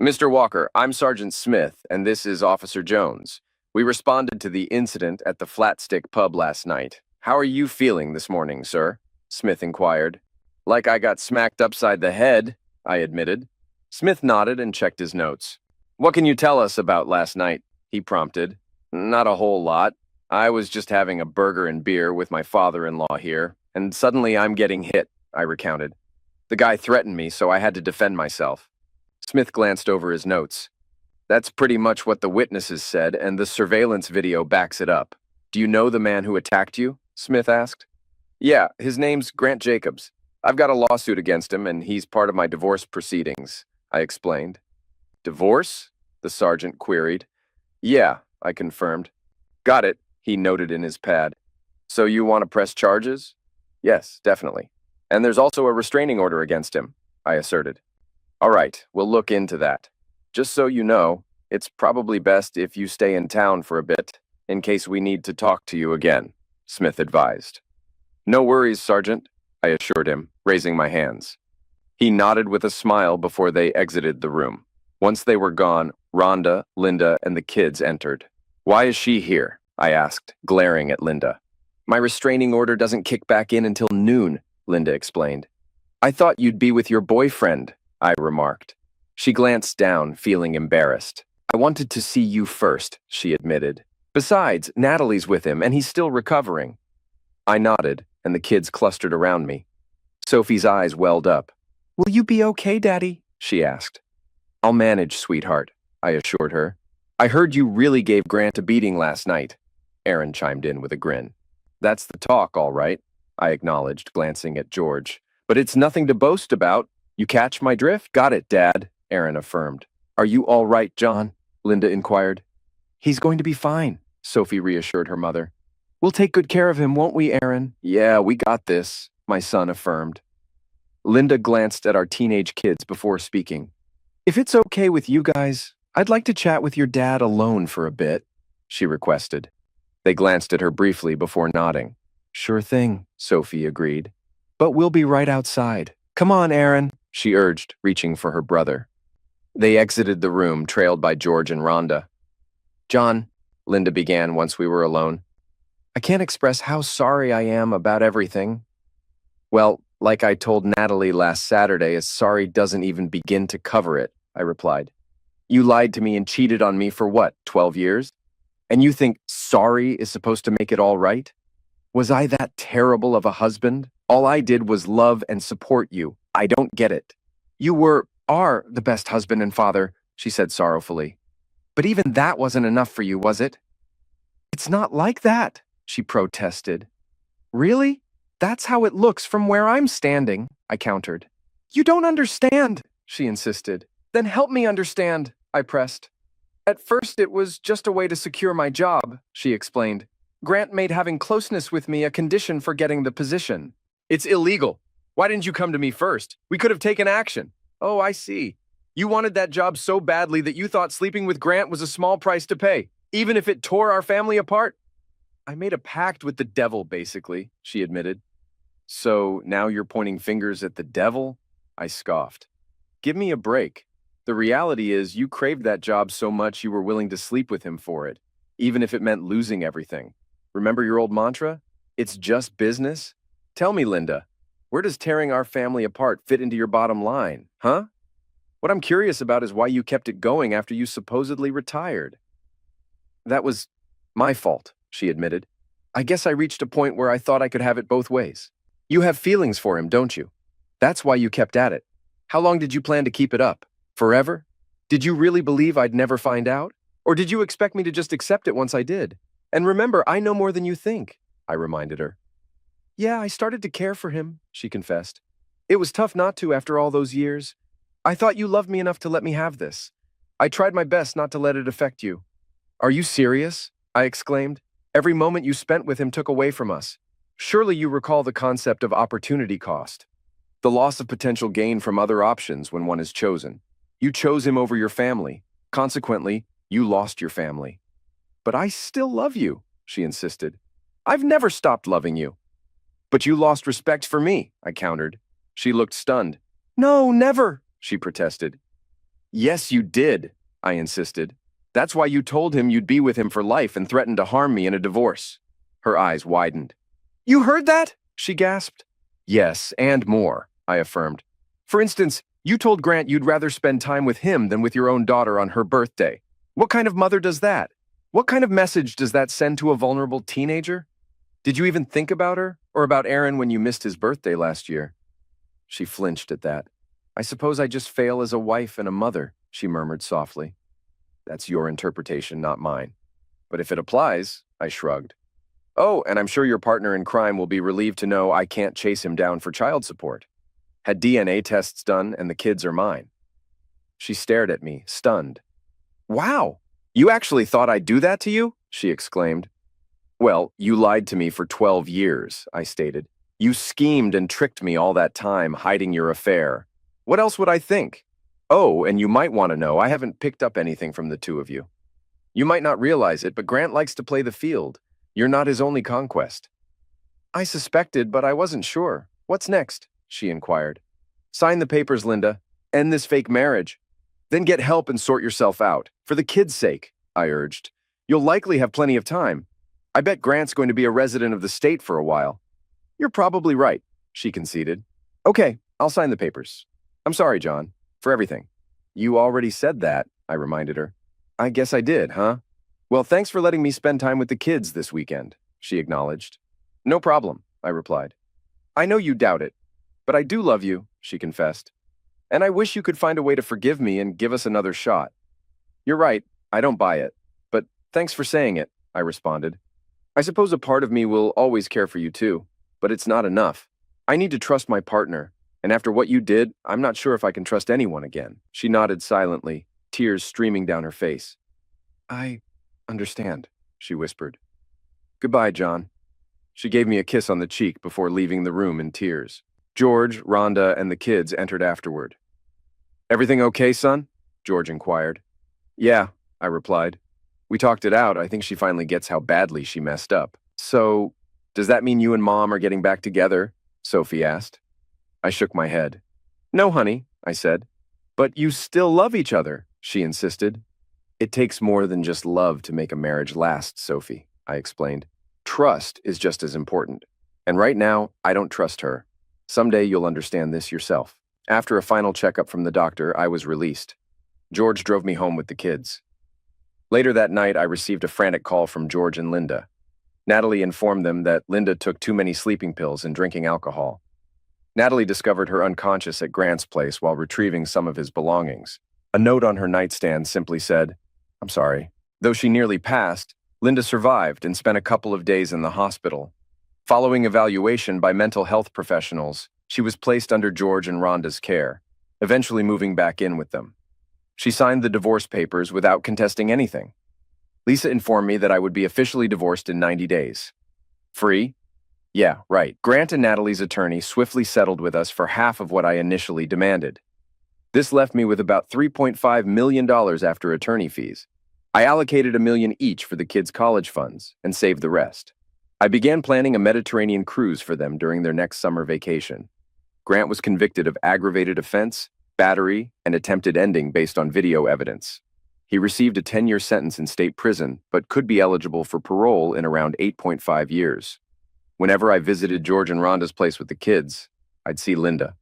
Mr. Walker, I'm Sergeant Smith, and this is Officer Jones. We responded to the incident at the Flatstick Pub last night. How are you feeling this morning, sir? Smith inquired. Like I got smacked upside the head, I admitted. Smith nodded and checked his notes. What can you tell us about last night? He prompted. Not a whole lot. I was just having a burger and beer with my father-in-law here, and suddenly I'm getting hit, I recounted. The guy threatened me, so I had to defend myself. Smith glanced over his notes. That's pretty much what the witnesses said, and the surveillance video backs it up. Do you know the man who attacked you? Smith asked. Yeah, his name's Grant Jacobs. I've got a lawsuit against him, and he's part of my divorce proceedings, I explained. Divorce? The sergeant queried. Yeah, I confirmed. Got it, he noted in his pad. So you want to press charges? Yes, definitely. And there's also a restraining order against him, I asserted. All right, we'll look into that. Just so you know, it's probably best if you stay in town for a bit, in case we need to talk to you again, Smith advised. No worries, Sergeant, I assured him, raising my hands. He nodded with a smile before they exited the room. Once they were gone, Rhonda, Linda, and the kids entered. Why is she here? I asked, glaring at Linda. My restraining order doesn't kick back in until noon, Linda explained. I thought you'd be with your boyfriend, I remarked. She glanced down, feeling embarrassed. I wanted to see you first, she admitted. Besides, Natalie's with him, and he's still recovering. I nodded, and the kids clustered around me. Sophie's eyes welled up. Will you be okay, Daddy? She asked. I'll manage, sweetheart, I assured her. I heard you really gave Grant a beating last night, Aaron chimed in with a grin. That's the talk, all right, I acknowledged, glancing at George. But it's nothing to boast about. You catch my drift? Got it, Dad, Aaron affirmed. Are you all right, John? Linda inquired. He's going to be fine, Sophie reassured her mother. We'll take good care of him, won't we, Aaron? Yeah, we got this, my son affirmed. Linda glanced at our teenage kids before speaking. If it's okay with you guys, I'd like to chat with your dad alone for a bit, she requested. They glanced at her briefly before nodding. Sure thing, Sophie agreed. But we'll be right outside. Come on, Aaron, she urged, reaching for her brother. They exited the room, trailed by George and Rhonda. John, Linda began once we were alone, I can't express how sorry I am about everything. Well, like I told Natalie last Saturday, a sorry doesn't even begin to cover it, I replied. You lied to me and cheated on me for what, 12 years? And you think sorry is supposed to make it all right? Was I that terrible of a husband? All I did was love and support you. I don't get it. You are the best husband and father, she said sorrowfully. But even that wasn't enough for you, was it? It's not like that, she protested. Really? That's how it looks from where I'm standing, I countered. You don't understand, she insisted. Then help me understand, I pressed. At first it was just a way to secure my job, she explained. Grant made having closeness with me a condition for getting the position. It's illegal. Why didn't you come to me first? We could have taken action. Oh, I see. You wanted that job so badly that you thought sleeping with Grant was a small price to pay, even if it tore our family apart? I made a pact with the devil, basically, she admitted. So now you're pointing fingers at the devil? I scoffed. Give me a break. The reality is you craved that job so much you were willing to sleep with him for it, even if it meant losing everything. Remember your old mantra? It's just business? Tell me, Linda, where does tearing our family apart fit into your bottom line, huh? What I'm curious about is why you kept it going after you supposedly retired. That was my fault, she admitted. I guess I reached a point where I thought I could have it both ways. You have feelings for him, don't you? That's why you kept at it. How long did you plan to keep it up? Forever? Did you really believe I'd never find out? Or did you expect me to just accept it once I did? And remember, I know more than you think, I reminded her. Yeah, I started to care for him, she confessed. It was tough not to after all those years. I thought you loved me enough to let me have this. I tried my best not to let it affect you. Are you serious? I exclaimed. Every moment you spent with him took away from us. Surely you recall the concept of opportunity cost. The loss of potential gain from other options when one is chosen. You chose him over your family. Consequently, you lost your family. But I still love you, she insisted. I've never stopped loving you. But you lost respect for me, I countered. She looked stunned. No, never, she protested. Yes, you did, I insisted. That's why you told him you'd be with him for life and threatened to harm me in a divorce. Her eyes widened. You heard that? She gasped. Yes, and more, I affirmed. For instance, you told Grant you'd rather spend time with him than with your own daughter on her birthday. What kind of mother does that? What kind of message does that send to a vulnerable teenager? Did you even think about her, or about Aaron when you missed his birthday last year? She flinched at that. I suppose I just fail as a wife and a mother, she murmured softly. That's your interpretation, not mine. But if it applies, I shrugged. Oh, and I'm sure your partner in crime will be relieved to know I can't chase him down for child support. Had DNA tests done, and the kids are mine. She stared at me, stunned. Wow, you actually thought I'd do that to you? She exclaimed. Well, you lied to me for 12 years, I stated. You schemed and tricked me all that time, hiding your affair. What else would I think? Oh, and you might want to know, I haven't picked up anything from the two of you. You might not realize it, but Grant likes to play the field. You're not his only conquest. I suspected, but I wasn't sure. What's next? She inquired. Sign the papers, Linda. End this fake marriage. Then get help and sort yourself out. For the kids' sake, I urged. You'll likely have plenty of time. I bet Grant's going to be a resident of the state for a while. You're probably right, she conceded. Okay, I'll sign the papers. I'm sorry, John, for everything. You already said that, I reminded her. I guess I did, huh? Well, thanks for letting me spend time with the kids this weekend, she acknowledged. No problem, I replied. I know you doubt it, but I do love you, she confessed. And I wish you could find a way to forgive me and give us another shot. You're right, I don't buy it, but thanks for saying it, I responded. I suppose a part of me will always care for you too, but it's not enough. I need to trust my partner, and after what you did, I'm not sure if I can trust anyone again. She nodded silently. tears streaming down her face. I understand, she whispered. Goodbye, John. She gave me a kiss on the cheek before leaving the room in tears. George, Rhonda, and the kids entered afterward. Everything okay, son? George inquired. Yeah, I replied. We talked it out. I think she finally gets how badly she messed up. So, does that mean you and Mom are getting back together? Sophie asked. I shook my head. No, honey, I said. But you still love each other, she insisted. It takes more than just love to make a marriage last, Sophie, I explained. Trust is just as important. And right now, I don't trust her. Someday you'll understand this yourself. After a final checkup from the doctor, I was released. George drove me home with the kids. Later that night, I received a frantic call from George and Linda. Natalie informed them that Linda took too many sleeping pills and drinking alcohol. Natalie discovered her unconscious at Grant's place while retrieving some of his belongings. A note on her nightstand simply said, I'm sorry. Though she nearly passed, Linda survived and spent a couple of days in the hospital. Following evaluation by mental health professionals, she was placed under George and Rhonda's care, eventually moving back in with them. She signed the divorce papers without contesting anything. Lisa informed me that I would be officially divorced in 90 days. Free? Yeah, right. Grant and Natalie's attorney swiftly settled with us for half of what I initially demanded. This left me with about $3.5 million after attorney fees. I allocated $1 million each for the kids' college funds and saved the rest. I began planning a Mediterranean cruise for them during their next summer vacation. Grant was convicted of aggravated offense, battery, and attempted ending based on video evidence. He received a 10-year sentence in state prison, but could be eligible for parole in around 8.5 years. Whenever I visited George and Rhonda's place with the kids, I'd see Linda.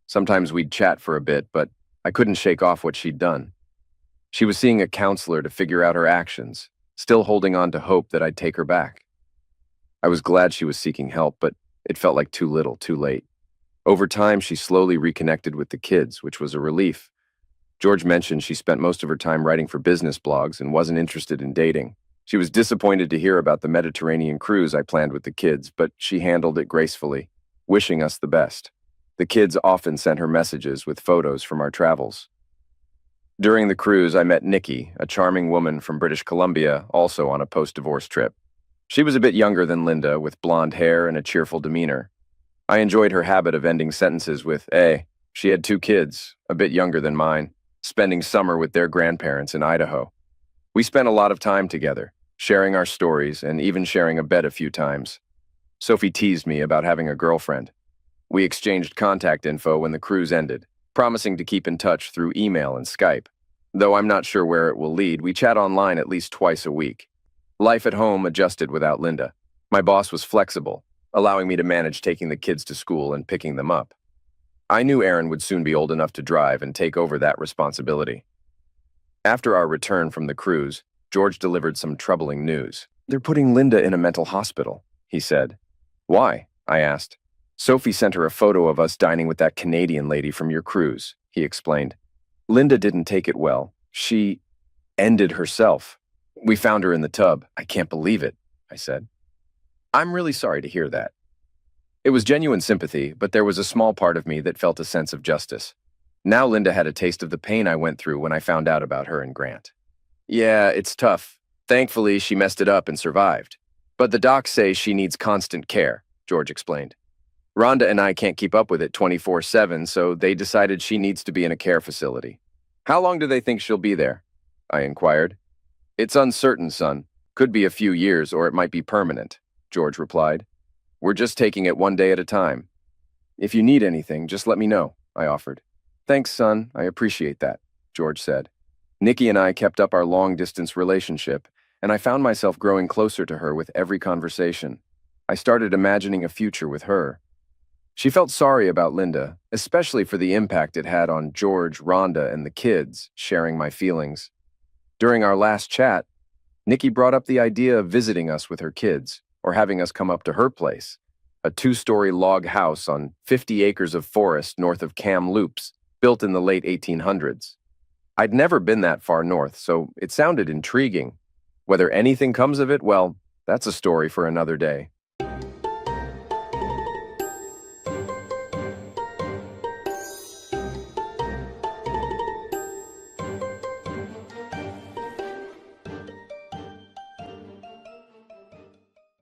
Sometimes we'd chat for a bit, but I couldn't shake off what she'd done. She was seeing a counselor to figure out her actions, still holding on to hope that I'd take her back. I was glad she was seeking help, but it felt like too little, too late. Over time, she slowly reconnected with the kids, which was a relief. George mentioned she spent most of her time writing for business blogs and wasn't interested in dating. She was disappointed to hear about the Mediterranean cruise I planned with the kids, but she handled it gracefully, wishing us the best. The kids often sent her messages with photos from our travels. During the cruise, I met Nikki, a charming woman from British Columbia, also on a post-divorce trip. She was a bit younger than Linda, with blonde hair and a cheerful demeanor. I enjoyed her habit of ending sentences with "eh." She had 2 kids, a bit younger than mine, spending summer with their grandparents in Idaho. We spent a lot of time together, sharing our stories and even sharing a bed a few times. Sophie teased me about having a girlfriend. We exchanged contact info when the cruise ended, promising to keep in touch through email and Skype. Though I'm not sure where it will lead, we chat online at least twice a week. Life at home adjusted without Linda. My boss was flexible, allowing me to manage taking the kids to school and picking them up. I knew Aaron would soon be old enough to drive and take over that responsibility. After our return from the cruise, George delivered some troubling news. They're putting Linda in a mental hospital, he said. Why? I asked. Sophie sent her a photo of us dining with that Canadian lady from your cruise, he explained. Linda didn't take it well. She ended herself. We found her in the tub. I can't believe it, I said. I'm really sorry to hear that. It was genuine sympathy, but there was a small part of me that felt a sense of justice. Now Linda had a taste of the pain I went through when I found out about her and Grant. Yeah, it's tough. Thankfully, she messed it up and survived. But the docs say she needs constant care, George explained. Rhonda and I can't keep up with it 24/7, so they decided she needs to be in a care facility. How long do they think she'll be there? I inquired. It's uncertain, son. Could be a few years, or it might be permanent, George replied. We're just taking it one day at a time. If you need anything, just let me know, I offered. Thanks, son. I appreciate that, George said. Nikki and I kept up our long-distance relationship, and I found myself growing closer to her with every conversation. I started imagining a future with her. She felt sorry about Linda, especially for the impact it had on George, Rhonda, and the kids, sharing my feelings. During our last chat, Nikki brought up the idea of visiting us with her kids, or having us come up to her place, a 2-story log house on 50 acres of forest north of Kamloops, built in the late 1800s. I'd never been that far north, so it sounded intriguing. Whether anything comes of it, well, that's a story for another day.